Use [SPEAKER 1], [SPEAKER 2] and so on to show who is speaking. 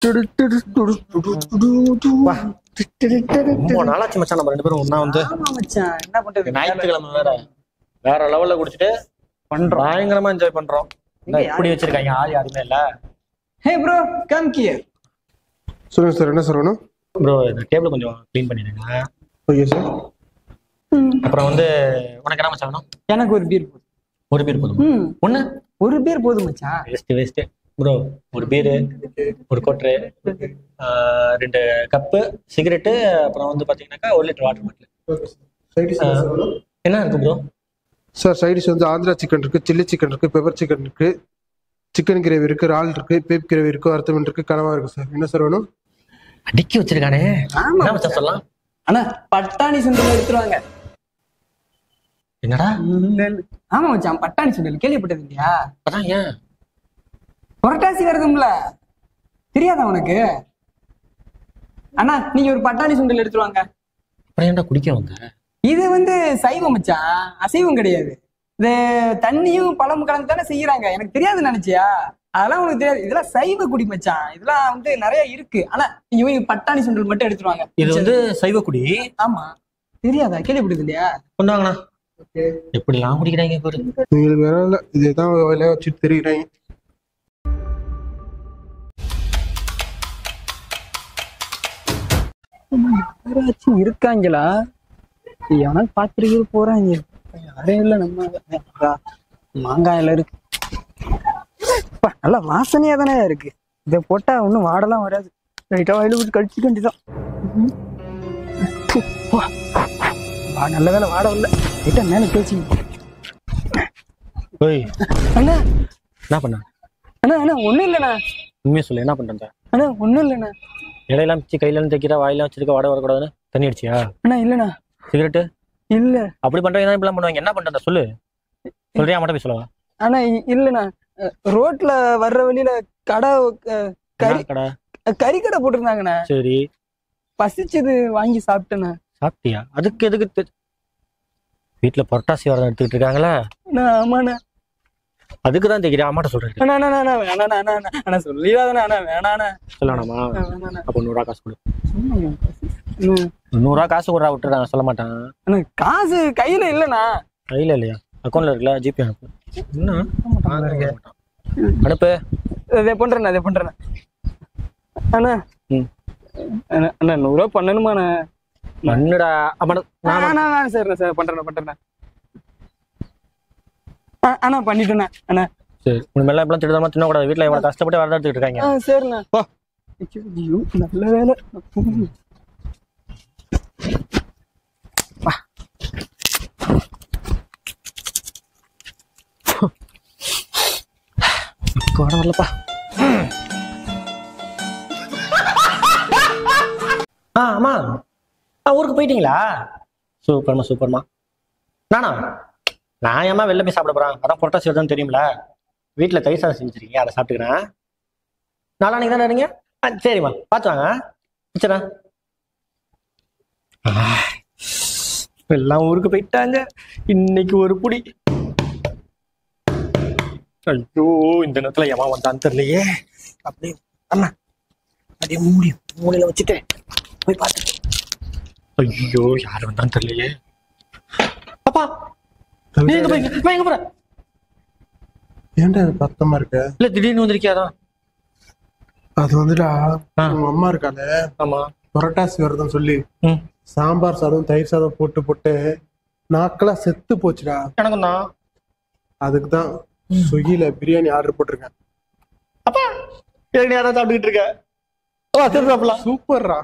[SPEAKER 1] ரொம்ப நாளாச்சு மச்சான் நம்ம ரெண்டு பேரும் ஒண்ணா வந்து.
[SPEAKER 2] என்ன பண்றது,
[SPEAKER 1] ஞாயிற்றுக்கிழமை வேற வேற லெவல்ல குடிச்சிட்டு பண்றோம், பயங்கரமா என்ஜாய் பண்றோம். எப்படி வச்சிருக்காங்க, ஆள் யாருமே இல்ல.
[SPEAKER 2] ஹே ப்ரோ, கம் ஹியர்.
[SPEAKER 3] சொல்லுங்க சார், என்ன சார் வேணும்?
[SPEAKER 1] ப்ரோ இந்த டேபிள் கொஞ்சம் க்ளீன் பண்ணிடுங்க.
[SPEAKER 3] Okay sir.
[SPEAKER 1] அப்புறம் வந்து உனக்கு என்ன மச்சான் வேணும்?
[SPEAKER 2] எனக்கு ஒரு பீர் போதும்.
[SPEAKER 1] ஒரு பீர் போதும். ஒண்ணு
[SPEAKER 2] ஒரு பீர் போதும் மச்சான்.
[SPEAKER 1] Waste bro. ஒரு பீரு, ஒரு கோட்ரு, 2 கப்பு சிகரெட்டு, அப்புறம் வந்து பாத்தீங்கன்னாக்கா 1 லிட்டர் வாட்டர் பாட்டில். என்ன இருக்கு ப்ரோ?
[SPEAKER 3] சார் சைட் டிஷ் வந்து ஆந்திரா சிக்கன் இருக்கு, சில்லி சிக்கன் இருக்கு, பெப்பர் சிக்கன் இருக்கு, சிக்கன் கிரேவி இருக்கு, ரால் இருக்கு, பேப் கிரேவி இருக்கு, அர்த்தமன் இருக்கு, கனவா இருக்கு சார். என்ன சார் வேணும்?
[SPEAKER 1] அடிக்கி வச்சிருக்கானே. என்ன மச்சான் சொல்லலாம்?
[SPEAKER 2] அண்ணா பட்டாணி சுண்டல் எடுத்துருவாங்க.
[SPEAKER 1] என்னடா?
[SPEAKER 2] ஆமா மச்சான், பட்டாணி சுண்டல் கேள்விப்பட்டது இல்லையா?
[SPEAKER 1] அதான் ஏன்
[SPEAKER 2] புரட்டாசி வருதும்ல, தெரியாதா உனக்கு? அண்ணா நீங்க ஒரு பட்டாணி சுண்டல் எடுத்துருவாங்க.
[SPEAKER 1] அப்புறம் ஏன்டா குடிக்க வந்த?
[SPEAKER 2] இது வந்து சைவம் மச்சான், அசைவம் கிடையாது. இது தண்ணியும் பழமும் கலந்து தானே செய்யறாங்க. எனக்கு தெரியாதுன்னு நினைச்சியா? அதெல்லாம் உனக்கு தெரியாது. இதெல்லாம் சைவ குடி மச்சான், இதெல்லாம் வந்து நிறைய இருக்கு. ஆனா இவங்க பட்டாணி சுண்டல் மட்டும் எடுத்துருவாங்க.
[SPEAKER 1] இது வந்து சைவ குடி.
[SPEAKER 2] ஆமா, தெரியாதா? கேள்விப்பட்டது இல்லையா?
[SPEAKER 1] கொண்டு வாங்கண்ணா. எப்படிலாம் குடிக்கிறாங்க பாரு.
[SPEAKER 3] உங்களுக்கு வேற இல்ல, இதுதான் வேலையா வச்சுட்டு தெரியுறாங்க.
[SPEAKER 2] யாராச்சும் இருக்காங்களா? எவனா பாத்துருக்கு போறாங்க. யாரும் இல்ல. நம்ம மாங்காயில இருக்கு. நல்லா வாசனையா தானே இருக்கு. இதை போட்டா ஒன்னும் வாடலாம் வராது. லைட்டா வாயில விட்டு கழிச்சுக்க வேண்டியதான். நல்ல வேலை வாட இல்ல. லைட்டா மேல பேச்சு. அண்ணா
[SPEAKER 1] என்ன பண்ண?
[SPEAKER 2] அண்ணா அண்ணா ஒண்ணும் இல்லண்ணா.
[SPEAKER 1] உண்மையை சொல்லு, என்ன பண்ற?
[SPEAKER 2] அண்ணா ஒண்ணும் இல்லண்ணா.
[SPEAKER 1] இலையெல்லாம் பிச்சு கையில இருந்து தைக்கிற, வாயிலாம் வச்சிருக்க, வாட வரக்கூடாதுன்னு தண்ணி அடிச்சியா?
[SPEAKER 2] அண்ணா இல்லண்ணா.
[SPEAKER 1] சிகரெட்டு
[SPEAKER 2] இல்ல.
[SPEAKER 1] அப்படி பண்றீங்க, இப்படிலாம் பண்ணுவாங்க. என்ன பண்றத சொல்லு. சொல்றியா? மட்டும் போய் சொல்லவா?
[SPEAKER 2] அண்ணா இல்லண்ணா, ரோட்ல வர்ற வழியில கடை கறி கடை போட்டிருந்தாங்கண்ணா.
[SPEAKER 1] சரி,
[SPEAKER 2] பசிச்சது வாங்கி சாப்பிட்டேண்ணா.
[SPEAKER 1] சாப்பிட்டியா? அதுக்கு எதுக்கு வீட்டுல புரட்டாசி வரதான் எடுத்துக்கிட்டு இருக்காங்களா?
[SPEAKER 2] ஆமாண்ணா.
[SPEAKER 1] அதுக்குதான் தெரியும். அம்மாட்ட சொல்றேன்.
[SPEAKER 2] சொல்லிடாதானே வேணாண்ணா.
[SPEAKER 1] சொல்லணுமா? அப்போ 100 ரூபா காசு கொடு. 100 ரூபா காசு கொடுறா. விட்டுறா, சொல்ல மாட்டான்.
[SPEAKER 2] காசு கையில இல்லண்ணா.
[SPEAKER 1] கையில இல்லையா? அக்கௌண்ட்ல இருக்குல்ல, ஜிபே அனுப்பு. என்ன அனுப்பு.
[SPEAKER 2] அதே பண்றேண்ணா, அதே பண்றேண்ணா. அண்ணா அண்ணா 100 ரூபா பண்ணணுமாண்ணா?
[SPEAKER 1] பண்ணுடா.
[SPEAKER 2] சரிண்ணா சார், பண்றேண்ணா. அண்ணா பண்ணிட்டேண்ணா. அண்ணா
[SPEAKER 1] சரி, உன் மேல எப்பலாம் திட்டமா தின்னக்கூடாது. வீட்டுல எவ்வளவு கஷ்டப்பட்டு வர எடுத்துக்கிட்டு இருக்காங்க.
[SPEAKER 2] சரிண்ணா. நல்ல வேலை.
[SPEAKER 1] வர வரலப்பா. ஆமா, ஊருக்கு போயிட்டீங்களா? சூப்பர்மா. நானா? நான் ஏமா வெளில போய் சாப்பிட போறேன்? அதான் புரட்டாசி வருதுன்னு தெரியும்ல. வீட்டுல தயிர் சாதம் செஞ்சிருக்கீங்க, அதை சாப்பிட்டுக்கிறேன். நாளானிக்கு தானே இருங்க. சரிம்மா, பார்த்து வாங்க. வச்சுறா. எல்லாம் ஊருக்கு போயிட்டாங்க. இன்னைக்கு ஒரு புடி. ஐயோ, இந்த நேரத்துல ஏமா வந்தான்னு தெரியலையே. அப்படியே அண்ணா அப்படியே மூலையில வச்சுட்டு போய் பார்த்துட்டு. ஐயோ, யாரு வந்தான்னு தெரியலையே. அப்பா நீங்க எங்க போற?
[SPEAKER 3] ஏன்டா அது பத்தமா இருக்க?
[SPEAKER 1] இல்ல திடீர்னு வந்திருக்கியாதான்.
[SPEAKER 3] அது வந்துடா, உங்க அம்மா இருக்கால,
[SPEAKER 1] ஆமா,
[SPEAKER 3] புரட்டாசி வருதுன்னு சொல்லி சாம்பார் சாதம் தயிர் சாதம் போட்டு நாக்கெல்லாம் செத்து போச்சுடா.
[SPEAKER 1] எனக்கும் தான்.
[SPEAKER 3] அதுக்குதான் ஸ்விக்கில பிரியாணி ஆர்டர் போட்டிருக்கேன்.
[SPEAKER 1] அப்பா யாராவது சாப்பிட்டுக்கிட்டு இருக்க?
[SPEAKER 3] சூப்பர்ரா.